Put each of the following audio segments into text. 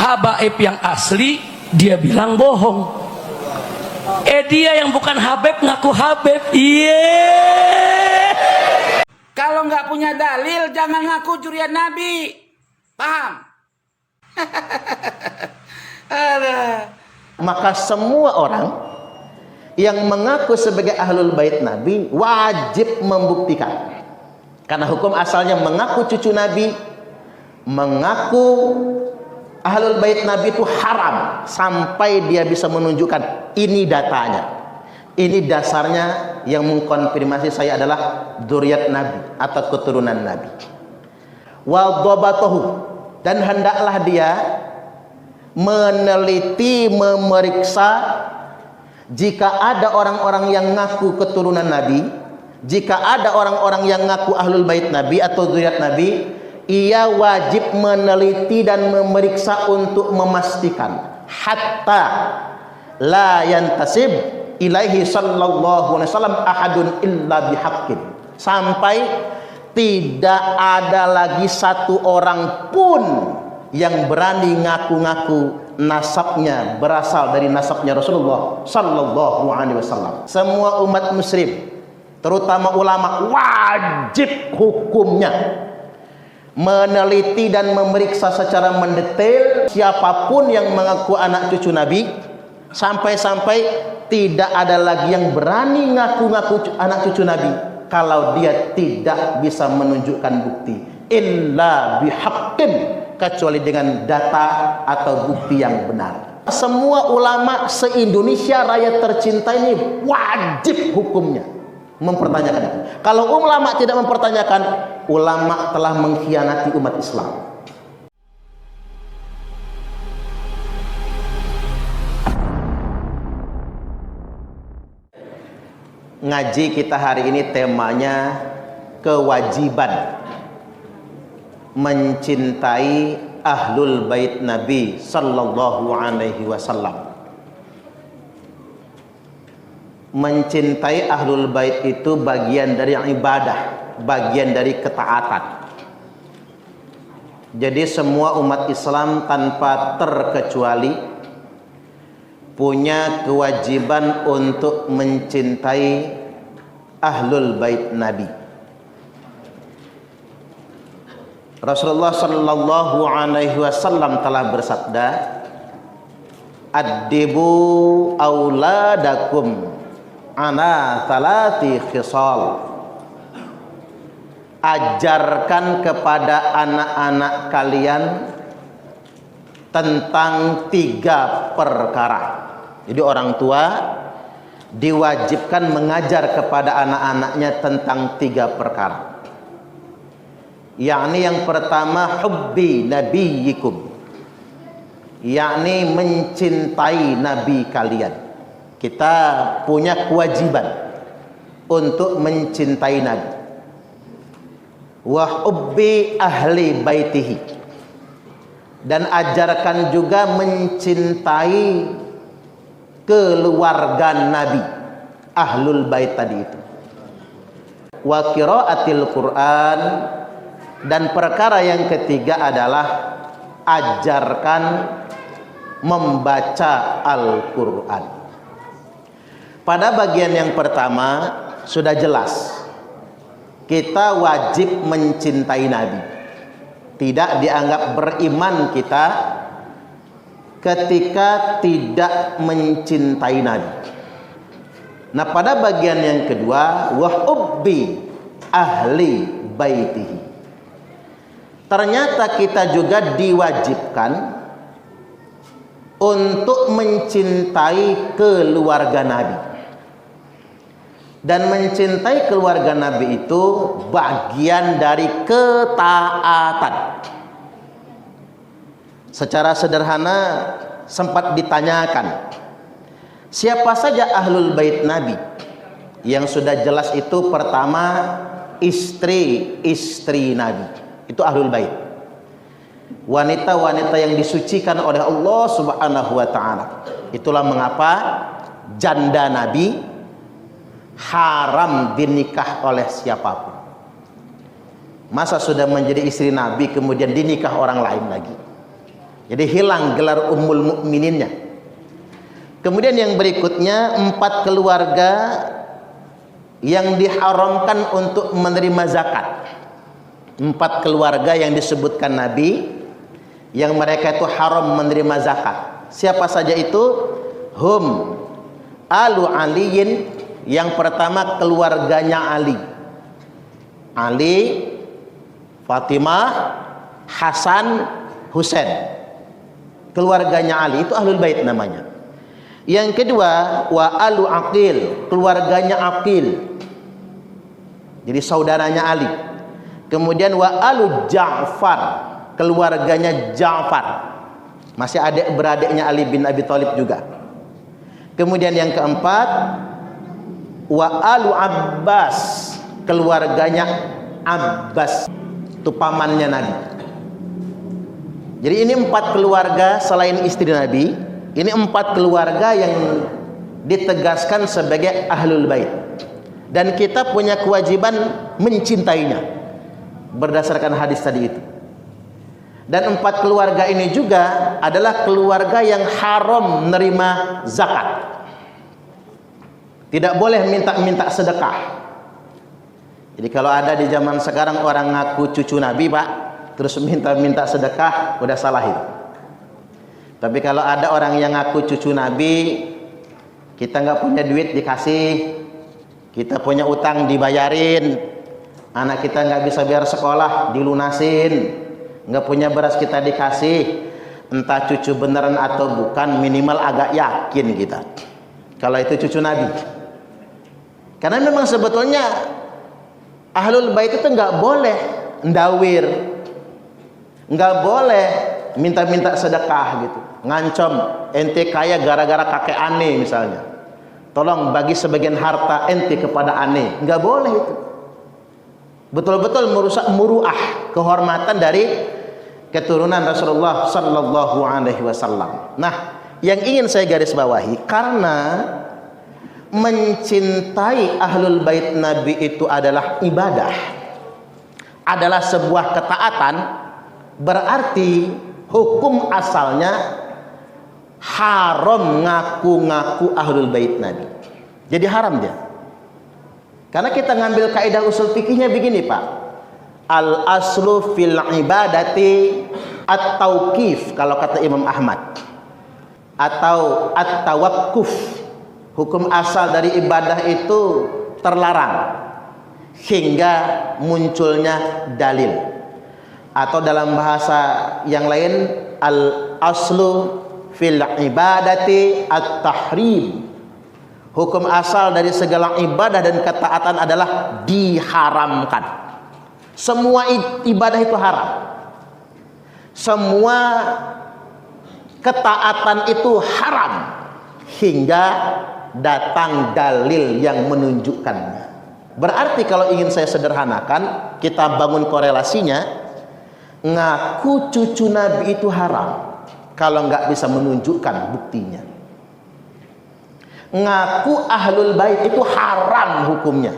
habaib yang asli dia bilang bohong. Dia yang bukan habib ngaku habib. Kalau nggak punya dalil jangan ngaku curian Nabi. Paham? Maka semua orang yang mengaku sebagai ahlul bait Nabi wajib membuktikan. Karena hukum asalnya mengaku cucu Nabi, mengaku ahlul bait Nabi itu haram sampai dia bisa menunjukkan ini datanya, ini dasarnya yang mengkonfirmasi saya adalah dzurriyyat Nabi atau keturunan Nabi. Wa dhabatahu, dan hendaklah dia meneliti, memeriksa jika ada orang-orang yang ngaku keturunan Nabi, jika ada orang-orang yang ngaku ahlul bait Nabi atau dzurriyyat Nabi, ia wajib meneliti dan memeriksa untuk memastikan hatta la yantasib ilaihi sallallahu alaihi wasallam ahadun illa bihaqqin, sampai tidak ada lagi satu orang pun yang berani ngaku-ngaku nasabnya berasal dari nasabnya Rasulullah sallallahu alaihi wasallam. Semua umat muslim, terutama ulama, wajib hukumnya meneliti dan memeriksa secara mendetail siapapun yang mengaku anak cucu Nabi, sampai-sampai tidak ada lagi yang berani ngaku-ngaku anak cucu Nabi kalau dia tidak bisa menunjukkan bukti illa bihaqqin, kecuali dengan data atau bukti yang benar. Semua ulama se-Indonesia raya tercinta ini wajib hukumnya mempertanyakan itu. Kalau ulama tidak mempertanyakan, ulama telah mengkhianati umat Islam. Ngaji kita hari ini temanya kewajiban mencintai ahlul bait Nabi sallallahu alaihi wasallam. Mencintai ahlul bait itu bagian dari ibadah, bagian dari ketaatan. Jadi semua umat Islam tanpa terkecuali punya kewajiban untuk mencintai ahlul bait Nabi. Rasulullah sallallahu alaihi wasallam telah bersabda, "Addibu auladakum ana salati khisal." Ajarkan kepada anak-anak kalian tentang 3 perkara. Jadi orang tua diwajibkan mengajar kepada anak-anaknya tentang 3 perkara. Yakni yang pertama hubbi nabiyikum, yakni mencintai nabi kalian. Kita punya kewajiban untuk mencintai nabi. Wa hubbi ahli baitihi, dan ajarkan juga mencintai keluarga nabi, ahlul bait tadi itu. Wa qiraatil Quran, dan perkara yang ketiga adalah ajarkan membaca Al-Quran. Pada bagian yang pertama sudah jelas, kita wajib mencintai Nabi. Tidak dianggap beriman kita ketika tidak mencintai Nabi. Nah, pada bagian yang kedua, wa hubbi ahli baitihi, ternyata kita juga diwajibkan untuk mencintai keluarga Nabi. Dan mencintai keluarga Nabi itu bagian dari ketaatan. Secara sederhana sempat ditanyakan, siapa saja ahlul bait Nabi? Yang sudah jelas itu pertama istri-istri Nabi, itu ahlul bait. Wanita-wanita yang disucikan oleh Allah Subhanahu wa taala. Itulah mengapa janda Nabi haram dinikah oleh siapapun. Masa sudah menjadi istri Nabi kemudian dinikah orang lain lagi? Jadi hilang gelar ummul mukmininnya. Kemudian yang berikutnya 4 keluarga yang diharamkan untuk menerima zakat. 4 keluarga yang disebutkan Nabi yang mereka itu haram menerima zakat. Siapa saja itu? Hum alu aliyin. Yang pertama keluarganya Ali. Ali, Fatimah, Hasan, Husain. Keluarganya Ali itu ahlul bait namanya. Yang kedua wa alu Aqil, keluarganya Aqil. Jadi saudaranya Ali. Kemudian wa alu Ja'far, keluarganya Ja'far. Masih adik beradiknya Ali bin Abi Thalib juga. Kemudian yang keempat wa alu Abbas, keluarganya Abbas, itu pamannya Nabi. Jadi ini 4 keluarga selain istri Nabi. Ini 4 keluarga yang ditegaskan sebagai ahlul bait, dan kita punya kewajiban mencintainya berdasarkan hadis tadi itu. Dan 4 keluarga ini juga adalah keluarga yang haram menerima zakat. Tidak boleh minta-minta sedekah. Jadi kalau ada di zaman sekarang orang ngaku cucu Nabi, Pak, terus minta-minta sedekah, udah salah itu. Tapi kalau ada orang yang ngaku cucu Nabi, kita nggak punya duit dikasih, kita punya utang dibayarin, anak kita nggak bisa bayar sekolah dilunasin, nggak punya beras kita dikasih, entah cucu beneran atau bukan, minimal agak yakin kita kalau itu cucu Nabi. Karena memang sebetulnya ahlul bait itu nggak boleh ndawir, nggak boleh minta-minta sedekah gitu, ngancam ente kaya gara-gara kakek ane misalnya, tolong bagi sebagian harta ente kepada ane, nggak boleh itu. Betul-betul merusak muruah, kehormatan dari keturunan Rasulullah sallallahu alaihi wasallam. Nah, yang ingin saya garis bawahi, karena mencintai ahlul bait Nabi itu adalah ibadah, adalah sebuah ketaatan, berarti hukum asalnya haram ngaku-ngaku ahlul bait Nabi. Jadi haram dia. Karena kita ngambil kaidah usul fikihnya begini, Pak. Al aslu fil ibadati at-tauqif kalau kata Imam Ahmad, atau at-tawaqquf. Hukum asal dari ibadah itu terlarang hingga munculnya dalil. Atau dalam bahasa yang lain, al aslu fil ibadati at-tahrim. Hukum asal dari segala ibadah dan ketaatan adalah diharamkan. Semua ibadah itu haram. Semua ketaatan itu haram hingga datang dalil yang menunjukkannya. Berarti kalau ingin saya sederhanakan, kita bangun korelasinya, ngaku cucu Nabi itu haram kalau nggak bisa menunjukkan buktinya. Ngaku ahlul bait itu haram hukumnya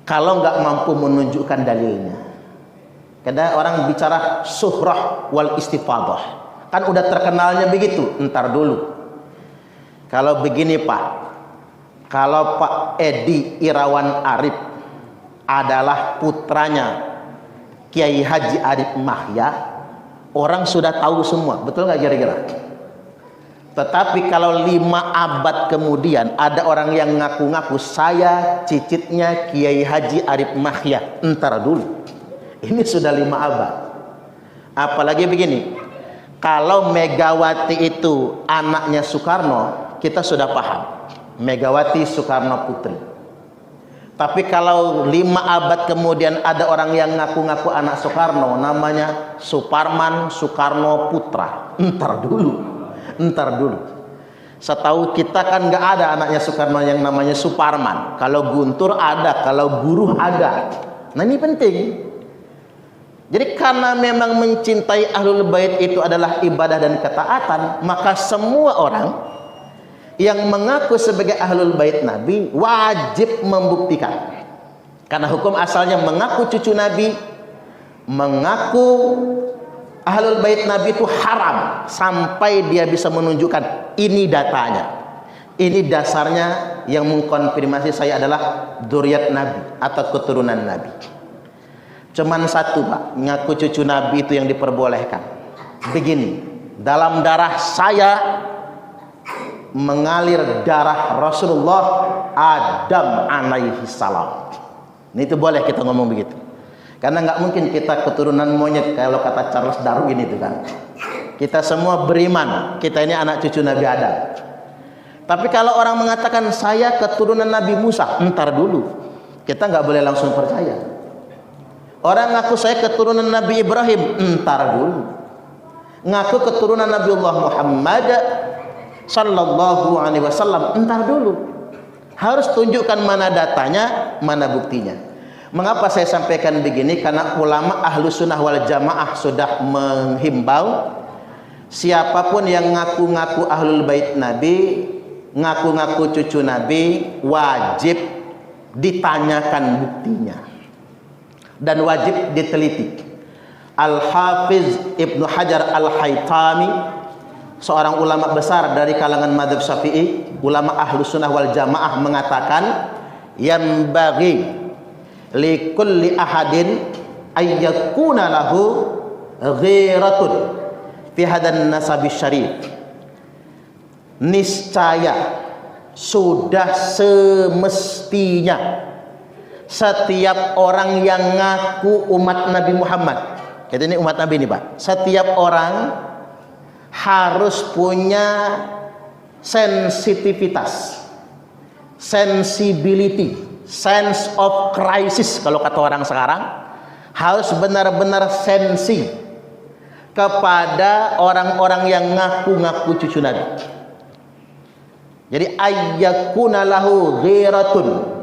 kalau nggak mampu menunjukkan dalilnya. Karena orang bicara suhrah wal istifadah, kan udah terkenalnya begitu. Entar dulu, kalau begini Pak, kalau Pak Edi Irawan Arif adalah putranya Kiai Haji Arif Mahya, orang sudah tahu semua, betul nggak kira-kira? Tetapi kalau 5 abad kemudian ada orang yang ngaku-ngaku saya cicitnya Kiai Haji Arif Mahya, entar dulu, ini sudah 5 abad. Apalagi begini, kalau Megawati itu anaknya Soekarno, kita sudah paham, Megawati Soekarno Putri. Tapi kalau 5 abad kemudian ada orang yang ngaku-ngaku anak Soekarno, namanya Suparman Soekarno Putra, entar dulu. Setahu kita kan nggak ada anaknya Soekarno yang namanya Suparman. Kalau Guntur ada, kalau Buruh ada. Nah ini penting. Jadi karena memang mencintai ahlul bait itu adalah ibadah dan ketaatan, maka semua orang yang mengaku sebagai ahlul bait Nabi wajib membuktikan. Karena hukum asalnya mengaku cucu Nabi, mengaku Ahlul bait Nabi itu haram sampai dia bisa menunjukkan ini datanya. Ini dasarnya yang mengkonfirmasi saya adalah dzurriyyat Nabi atau keturunan Nabi. Cuman satu, Pak, ngaku cucu Nabi itu yang diperbolehkan. Begini, dalam darah saya mengalir darah Rasulullah Adam alaihi salam. Ini itu boleh kita ngomong begitu. Karena nggak mungkin kita keturunan monyet kalau kata Charles Darwin itu kan. Kita semua beriman, kita ini anak cucu Nabi Adam. Tapi kalau orang mengatakan saya keturunan Nabi Musa, entar dulu. Kita nggak boleh langsung percaya. Orang ngaku saya keturunan Nabi Ibrahim, entar dulu. Ngaku keturunan Nabiullah Muhammad sallallahu alaihi wasallam, entar dulu. Harus tunjukkan mana datanya, mana buktinya. Mengapa saya sampaikan begini? Karena ulama ahlu sunnah wal jamaah sudah menghimbau siapapun yang ngaku-ngaku ahlul bait Nabi, ngaku-ngaku cucu Nabi, wajib ditanyakan buktinya dan wajib diteliti. Al-Hafiz Ibnu Hajar Al-Haytami, seorang ulama besar dari kalangan mazhab Syafi'i, ulama ahlu sunnah wal jamaah, mengatakan yang bagi likulli ahadin ayyakuna lahu ghiratun fi hadan nasabi syarif. Niscaya sudah semestinya setiap orang yang ngaku umat Nabi Muhammad, kita ini umat Nabi ini, Pak, setiap orang harus punya sensitivitas, sensibility, sense of crisis kalau kata orang sekarang, harus benar-benar sensi kepada orang-orang yang ngaku-ngaku cucu Nabi. Jadi ayyakuna lahu ghiratun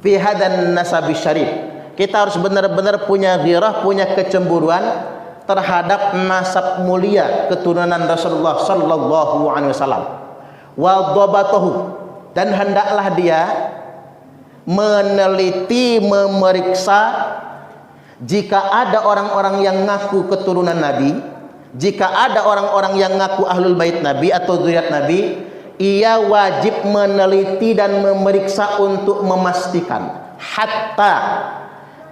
fi hadan nasabi syarif. Kita harus benar-benar punya ghirah, punya kecemburuan terhadap nasab mulia keturunan Rasulullah sallallahu alaihi wasallam. Wa dhabatahu, dan hendaklah dia meneliti, memeriksa jika ada orang-orang yang ngaku keturunan Nabi, jika ada orang-orang yang ngaku ahlul bait Nabi atau dzurriyyat Nabi, ia wajib meneliti dan memeriksa untuk memastikan hatta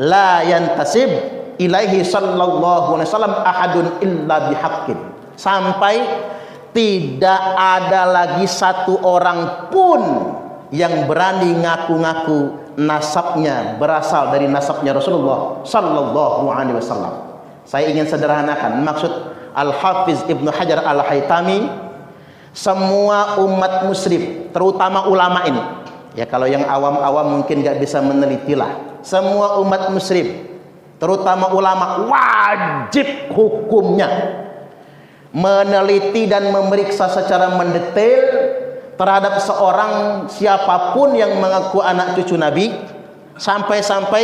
la yantasib ilaihi sallallahu alaihi wasallam ahadun illa bihaqqin, sampai tidak ada lagi satu orang pun yang berani ngaku-ngaku nasabnya berasal dari nasabnya Rasulullah sallallahu alaihi wasallam. Saya ingin sederhanakan maksud Al-Hafiz Ibnu Hajar Al-Haytami. Semua umat muslim, terutama ulama ini, ya kalau yang awam-awam mungkin gak bisa menelitilah. Semua umat muslim, terutama ulama, wajib hukumnya meneliti dan memeriksa secara mendetail terhadap seorang siapapun yang mengaku anak cucu Nabi, sampai-sampai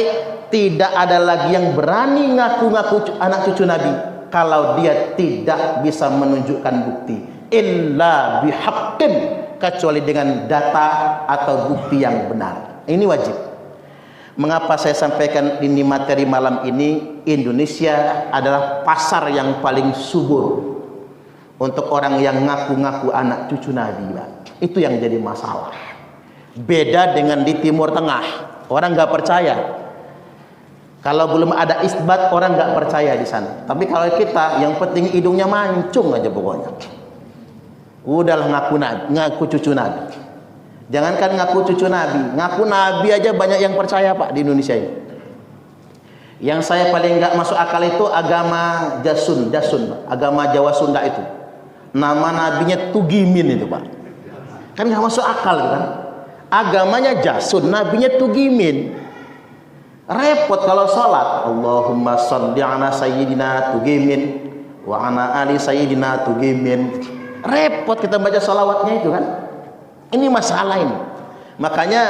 tidak ada lagi yang berani ngaku-ngaku anak cucu Nabi kalau dia tidak bisa menunjukkan bukti. Illa bihaqqin, kecuali dengan data atau bukti yang benar. Ini wajib. Mengapa saya sampaikan ini materi malam ini? Indonesia adalah pasar yang paling subur untuk orang yang ngaku-ngaku anak cucu Nabi, Pak. Itu yang jadi masalah. Beda dengan di Timur Tengah, orang nggak percaya. Kalau belum ada isbat, orang nggak percaya di sana. Tapi kalau kita, yang penting hidungnya mancung aja pokoknya. Udahlah ngaku Nabi, ngaku cucu Nabi. Jangankan ngaku cucu Nabi, ngaku Nabi aja banyak yang percaya, Pak, di Indonesia ini. Yang saya paling nggak masuk akal itu agama Jasun, Pak. Agama Jawa Sunda itu. Nama nabinya Tugimin itu, Pak. Kan nggak masuk akal kan? Agamanya Jasun, nabinya Tugimin. Repot kalau sholat. Allahumma sholli ala sayyidina Tugimin wa ala ali sayyidina Tugimin. Repot kita baca salawatnya itu kan. Ini masalah ini. Makanya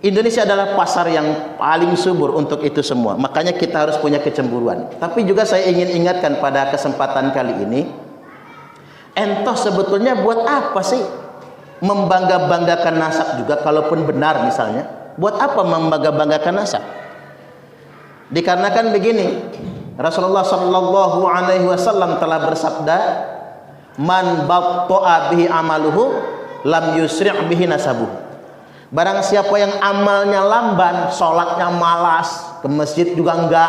Indonesia adalah pasar yang paling subur untuk itu semua. Makanya kita harus punya kecemburuan. Tapi juga saya ingin ingatkan pada kesempatan kali ini, entoh sebetulnya buat apa sih membangga-banggakan nasab juga kalaupun benar misalnya? Buat apa membangga-banggakan nasab? Dikarenakan begini, Rasulullah sallallahu alaihi wasallam telah bersabda, "Man batta'a bihi amaluhu lam yusri' bihi nasabuhu." Barang siapa yang amalnya lamban, sholatnya malas, ke masjid juga enggak,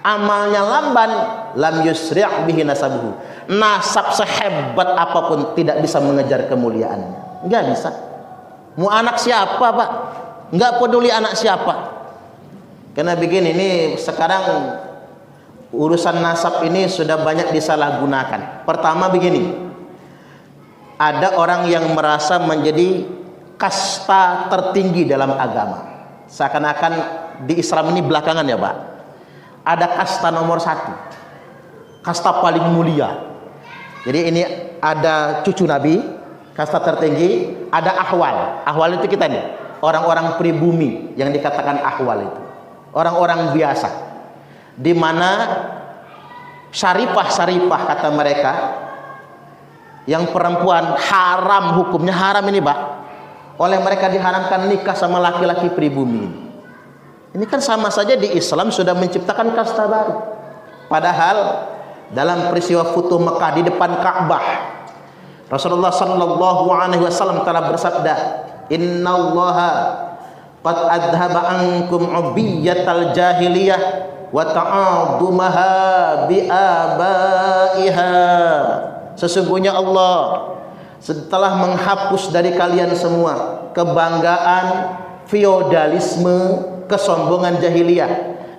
amalnya lamban, lam yusri' bihi nasabuhu. Nasab sehebat apapun tidak bisa mengejar kemuliaannya. Enggak bisa. Mau anak siapa, Pak? Enggak peduli anak siapa. Karena begini, ini sekarang urusan nasab ini sudah banyak disalahgunakan. Pertama begini, ada orang yang merasa menjadi kasta tertinggi dalam agama. Seakan-akan di Islam ini belakangan ya Pak, ada kasta nomor 1, kasta paling mulia. Jadi ini ada cucu Nabi, kasta tertinggi, ada ahwal. Ahwal itu kita nih, orang-orang pribumi yang dikatakan ahwal itu, orang-orang biasa, di mana syarifah kata mereka, yang perempuan haram, hukumnya haram ini Pak, oleh mereka diharamkan nikah sama laki-laki pribumi. Ini kan sama saja di Islam sudah menciptakan kasta baru. Padahal dalam peristiwa Futuh Mekah di depan Ka'bah, Rasulullah sallallahu alaihi wasallam telah bersabda, "Innallaha qad adhaba ankum ubiyatal jahiliyah wa ta'adumaha bi'abaiha." Sesungguhnya Allah setelah menghapus dari kalian semua kebanggaan, feodalisme, kesombongan jahiliyah,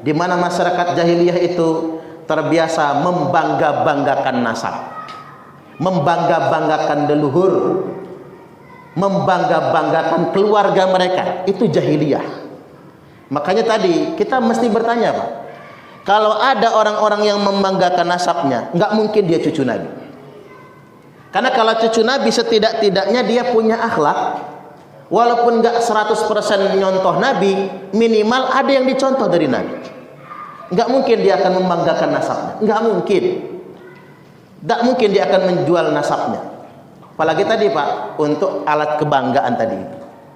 di mana masyarakat jahiliyah itu terbiasa membangga-banggakan nasab, membangga-banggakan leluhur, membangga-banggakan keluarga mereka. Itu jahiliyah. Makanya tadi kita mesti bertanya Pak, kalau ada orang-orang yang membanggakan nasabnya, nggak mungkin dia cucu Nabi. Karena kalau cucu Nabi setidak-tidaknya dia punya akhlak, walaupun nggak 100% nyontoh Nabi, minimal ada yang dicontoh dari Nabi. Nggak mungkin dia akan membanggakan nasabnya, nggak mungkin. Nggak mungkin dia akan menjual nasabnya. Apalagi tadi Pak, untuk alat kebanggaan tadi.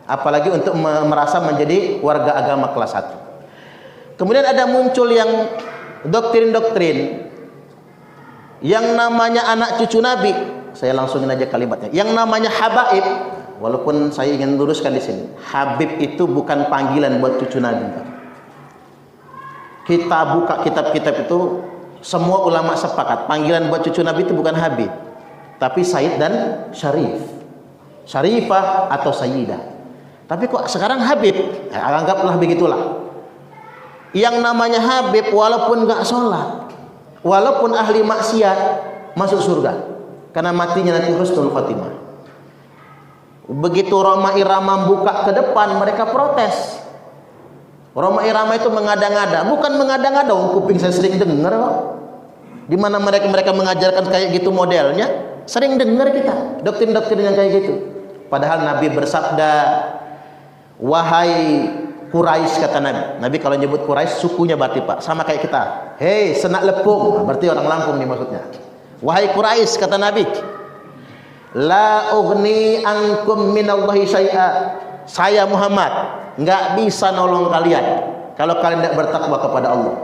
Apalagi untuk merasa menjadi warga agama kelas 1. Kemudian ada muncul yang doktrin-doktrin yang namanya anak cucu Nabi. Saya langsungin aja kalimatnya. Yang namanya habaib, walaupun saya ingin luruskan di sini, Habib itu bukan panggilan buat cucu Nabi. Kita buka kitab-kitab itu, semua ulama sepakat panggilan buat cucu Nabi itu bukan Habib, tapi Sayyid dan Syarif, Syarifah atau Sayyidah. Tapi kok sekarang Habib? Ya, anggaplah begitulah. Yang namanya Habib walaupun nggak sholat, walaupun ahli maksiat, masuk surga karena matinya nanti husnul khotimah. Begitu Roma Irama buka ke depan, mereka protes. Roma Irama itu mengada-ngada, bukan mengada-ngada, kuping saya sering dengar kok. Di mana mereka mengajarkan kayak gitu modelnya, sering dengar kita doktrin-doktrin yang kayak gitu. Padahal Nabi bersabda, "Wahai Quraisy," kata Nabi. Nabi kalau nyebut Quraisy sukunya berarti Pak, sama kayak kita. "Hei senak lepung," berarti orang Lampung nih maksudnya. "Wahai Quraisy," kata Nabi, "la ughni ankum minallahi syai'a." Saya Muhammad nggak bisa nolong kalian kalau kalian tidak bertakwa kepada Allah.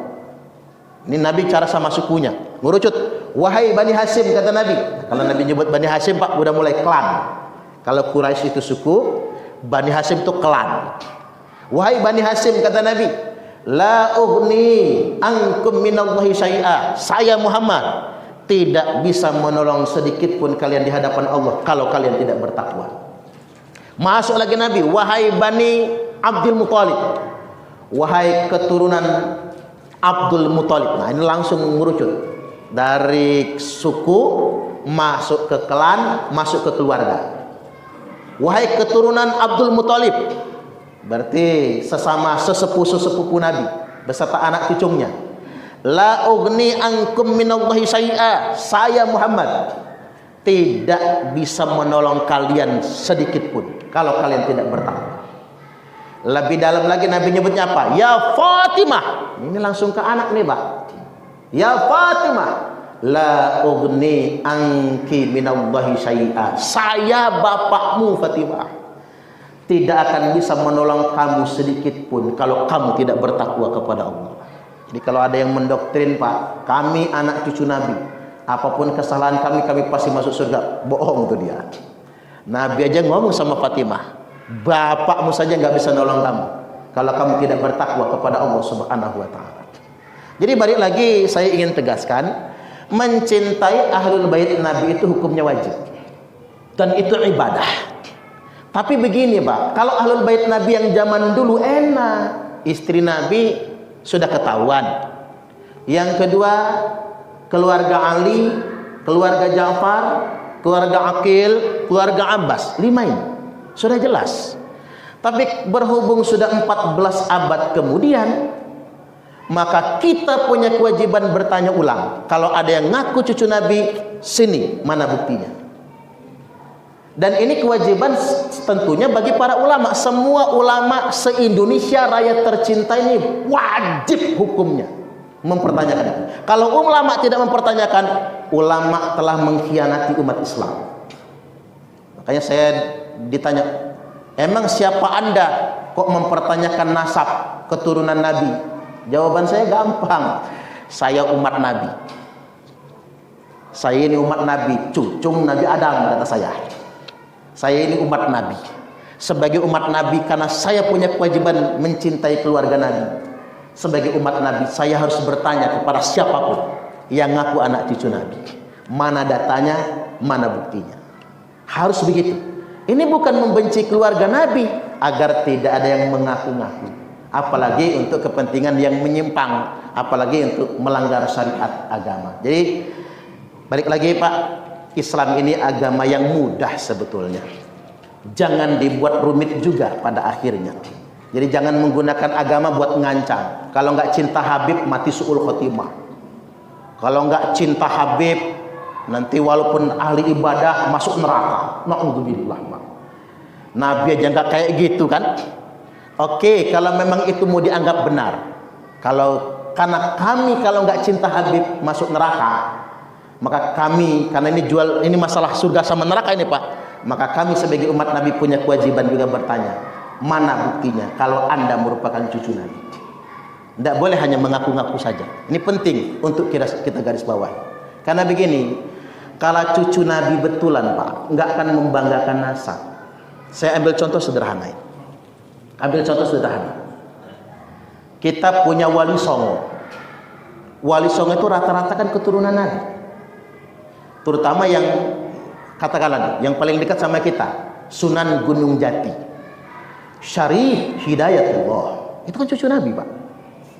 Ini Nabi cara sama sukunya, ngurucut. "Wahai Bani Hasyim," kata Nabi. Kalau Nabi nyebut Bani Hasyim Pak, udah mulai klan. Kalau Quraisy itu suku, Bani Hasyim itu klan. "Wahai Bani Hasyim," kata Nabi, "la ughni ankum minallahi syai'a." Saya Muhammad tidak bisa menolong sedikit pun kalian di hadapan Allah kalau kalian tidak bertakwa. Masuk lagi Nabi, "Wahai Bani Abdul Muthalib," wahai keturunan Abdul Muthalib. Nah ini langsung merucut dari suku masuk ke klan, masuk ke keluarga. "Wahai keturunan Abdul Muthalib," berarti sesama sesepuh Nabi beserta anak cucunya. "La ughni ankum minallahi syai'a." Saya Muhammad tidak bisa menolong kalian sedikit pun kalau kalian tidak bertakwa. Lebih dalam lagi Nabi nyebutnya apa? "Ya Fatimah." Ini langsung ke anak nih Pak. "Ya Fatimah, la ughni anki minallahi syai'a." Saya bapakmu Fatimah, tidak akan bisa menolong kamu sedikit pun kalau kamu tidak bertakwa kepada Allah. Jadi kalau ada yang mendoktrin, Pak, kami anak cucu Nabi, apapun kesalahan kami pasti masuk surga, bohong tuh dia. Nabi aja ngomong sama Fatimah, bapakmu saja nggak bisa nolong kamu kalau kamu tidak bertakwa kepada Allah Subhanahu wa Ta'ala. Jadi balik lagi, saya ingin tegaskan, mencintai ahlul bait Nabi itu hukumnya wajib dan itu ibadah. Tapi begini, Pak, kalau ahlul bait Nabi yang zaman dulu enak, istri Nabi sudah ketahuan. Yang kedua, keluarga Ali, keluarga Ja'far, keluarga Aqil, keluarga Abbas, 5 ini sudah jelas. Tapi berhubung sudah 14 abad kemudian, maka kita punya kewajiban bertanya ulang. Kalau ada yang ngaku cucu Nabi, sini mana buktinya? Dan ini kewajiban tentunya bagi para ulama. Semua ulama se-Indonesia Raya tercinta ini wajib hukumnya mempertanyakan. Kalau ulama tidak mempertanyakan, ulama telah mengkhianati umat Islam. Makanya saya ditanya, emang siapa Anda kok mempertanyakan nasab keturunan Nabi? Jawaban saya gampang, saya umat Nabi. Saya ini umat Nabi, cucung Nabi Adam, kata saya. Saya ini umat Nabi. Sebagai umat Nabi, karena saya punya kewajiban mencintai keluarga Nabi, sebagai umat Nabi, saya harus bertanya kepada siapapun yang ngaku anak cucu Nabi, mana datanya, mana buktinya. Harus begitu. Ini bukan membenci keluarga Nabi agar tidak ada yang mengaku-ngaku, apalagi untuk kepentingan yang menyimpang, apalagi untuk melanggar syariat agama. Jadi balik lagi, Pak, Islam ini agama yang mudah sebetulnya. Jangan dibuat rumit juga pada akhirnya. Jadi jangan menggunakan agama buat ngancam. Kalau nggak cinta Habib, mati su'ul khotimah. Kalau nggak cinta Habib, nanti walaupun ahli ibadah masuk neraka. Na'udzubillah. Nabi aja nggak kayak gitu kan? Oke, kalau memang itu mau dianggap benar. Karena kami kalau nggak cinta Habib masuk neraka, maka kami, karena ini masalah surga sama neraka ini, Pak, maka kami sebagai umat Nabi punya kewajiban juga bertanya, mana buktinya kalau Anda merupakan cucu Nabi? Tidak boleh hanya mengaku-ngaku saja. Ini penting untuk kita garis bawah. Karena begini, kalau cucu Nabi betulan, Pak, nggak akan membanggakan nasab. Saya ambil contoh sederhana. Kita punya Wali Songo. Wali Songo itu rata-rata kan keturunan Nabi. Terutama yang katakanlah yang paling dekat sama kita, Sunan Gunung Jati, Syarif Hidayatullah, itu kan cucu Nabi, Pak.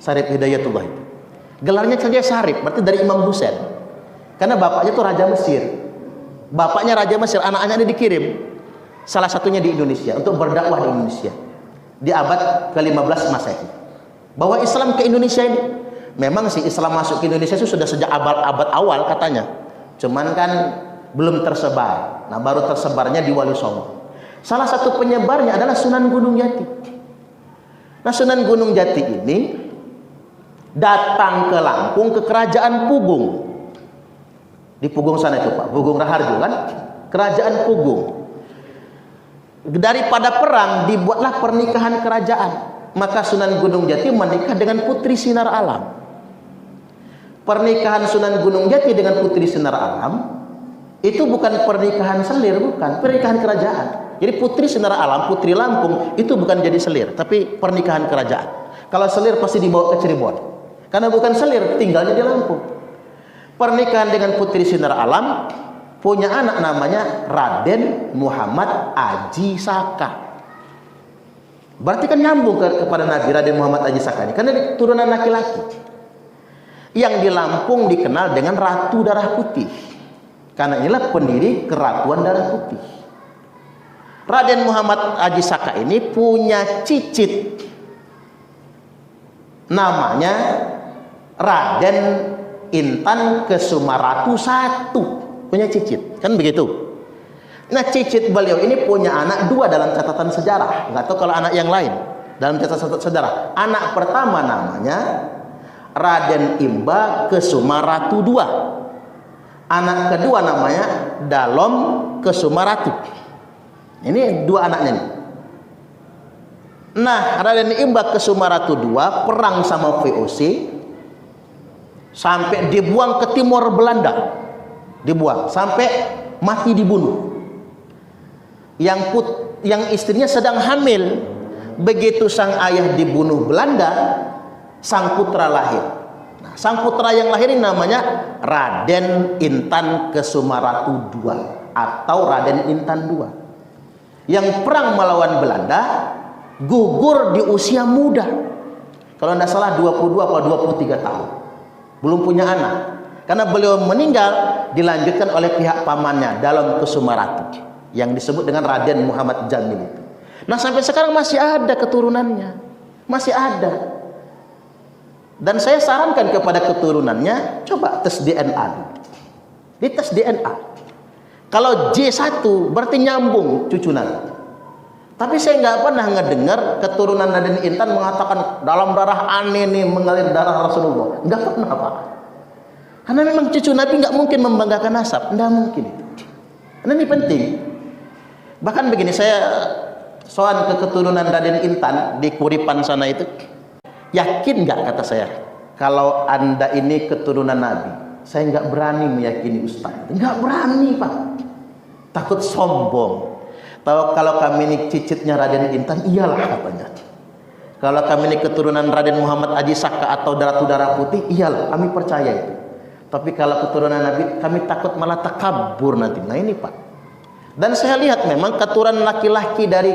Syarif Hidayatullah itu gelarnya saja Syarif, berarti dari Imam Husain, karena bapaknya itu Raja Mesir. Bapaknya Raja Mesir, anak-anaknya dikirim, salah satunya di Indonesia untuk berdakwah di Indonesia di abad ke-15 Masehi. Bahwa Islam ke Indonesia ini, memang sih Islam masuk ke Indonesia itu sudah sejak abad awal katanya, cuman kan belum tersebar. Nah, baru tersebarnya di Wali Songo. Salah satu penyebarnya adalah Sunan Gunung Jati. Nah, Sunan Gunung Jati ini datang ke Lampung, ke kerajaan Pugung. Di Pugung sana itu, Pak, Pugung Raharjo kan, kerajaan Pugung. Daripada perang dibuatlah pernikahan kerajaan. Maka Sunan Gunung Jati menikah dengan Putri Sinar Alam. Pernikahan Sunan Gunung Jati dengan Putri Sinar Alam itu bukan pernikahan selir, bukan, pernikahan kerajaan. Jadi Putri Sinar Alam, Putri Lampung, itu bukan jadi selir, tapi pernikahan kerajaan. Kalau selir pasti dibawa ke Cirebon, karena bukan selir, tinggalnya di Lampung. Pernikahan dengan Putri Sinar Alam, punya anak namanya Raden Muhammad Aji Saka. Berarti kan nyambung kepada Nabi Raden Muhammad Aji Saka ini, karena turunan laki-laki. Yang di Lampung dikenal dengan Ratu Darah Putih, karena inilah pendiri Keratuan Darah Putih. Raden Muhammad Aji Saka ini punya cicit namanya Raden Intan Kesumaratu I, punya cicit, kan begitu. Nah, cicit beliau ini punya anak 2 dalam catatan sejarah. Nggak tahu kalau anak yang lain dalam catatan sejarah. Anak pertama namanya Raden Imba Kesumaratu II. Anak kedua namanya Dalom Kesumaratu. Ini 2 anaknya nih. Nah, Raden Imba Kesumaratu II perang sama VOC, sampai dibuang ke timur Belanda, dibuang sampai mati dibunuh. Yang istrinya sedang hamil, begitu sang ayah dibunuh Belanda, sang putra lahir. Nah, sang putra yang lahir ini namanya Raden Intan Kesumaratu II atau Raden Intan II, yang perang melawan Belanda, gugur di usia muda. Kalau tidak salah 22 atau 23 tahun. Belum punya anak. Karena beliau meninggal dilanjutkan oleh pihak pamannya dalam Kesumaratu yang disebut dengan Raden Muhammad Jamil itu. Nah, sampai sekarang masih ada keturunannya. Masih ada. Dan saya sarankan kepada keturunannya, coba tes DNA dulu. Dites DNA. Kalau J1 berarti nyambung cucu Nabi. Tapi saya nggak pernah ngedengar keturunan Raden Intan mengatakan dalam darah aneh nih mengalir darah Rasulullah. Nggak pernah, Pak. Karena memang cucu Nabi nggak mungkin membanggakan nasab, nggak mungkin itu. Karena ini penting. Bahkan begini, saya soal ke keturunan Raden Intan di Kuripan sana itu, yakin nggak kata saya, kalau anda ini keturunan Nabi? Saya nggak berani meyakini Ustaz. Nggak berani, Pak. Takut sombong. Tahu kalau kami ini cicitnya Raden Intan, iyalah katanya. Kalau kami ini keturunan Raden Muhammad Aji Saka atau Ratu Darah Putih, iyalah, kami percaya itu. Tapi kalau keturunan Nabi, kami takut malah takabur nanti. Nah ini, Pak. Dan saya lihat memang keturunan laki-laki dari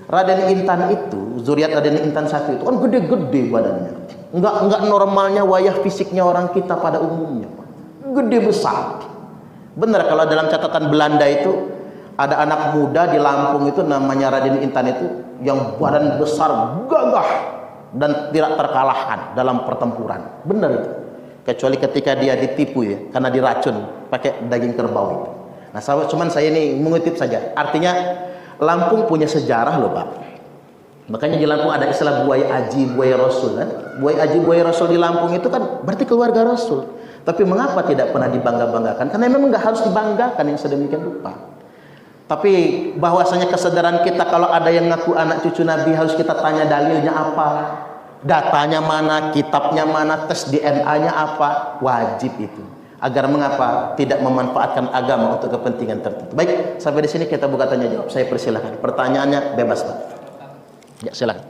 Raden Intan itu, zuriat Raden Intan satu itu kan gede-gede badannya. Enggak normalnya wayah fisiknya orang kita pada umumnya, Pak. Gede besar. Benar kalau dalam catatan Belanda itu ada anak muda di Lampung itu namanya Raden Intan itu yang badan besar, gagah dan tidak terkalahkan dalam pertempuran. Benar itu. Kecuali ketika dia ditipu ya, karena diracun pakai daging kerbau itu. Nah, cuman saya ini mengutip saja. Artinya Lampung punya sejarah loh, Pak. Makanya di Lampung ada istilah buaya aji, buaya Rasul kan. Buaya aji, buaya Rasul di Lampung itu kan berarti keluarga Rasul. Tapi mengapa tidak pernah dibangga-banggakan? Karena memang nggak harus dibanggakan yang sedemikian rupa. Tapi bahwasanya kesadaran kita kalau ada yang ngaku anak cucu Nabi harus kita tanya dalilnya apa, datanya mana, kitabnya mana, tes DNA-nya apa, wajib itu. Agar mengapa tidak memanfaatkan agama untuk kepentingan tertentu. Baik, sampai di sini kita buka tanya jawab. Saya persilahkan. Pertanyaannya bebas, Pak. Ya, silakan.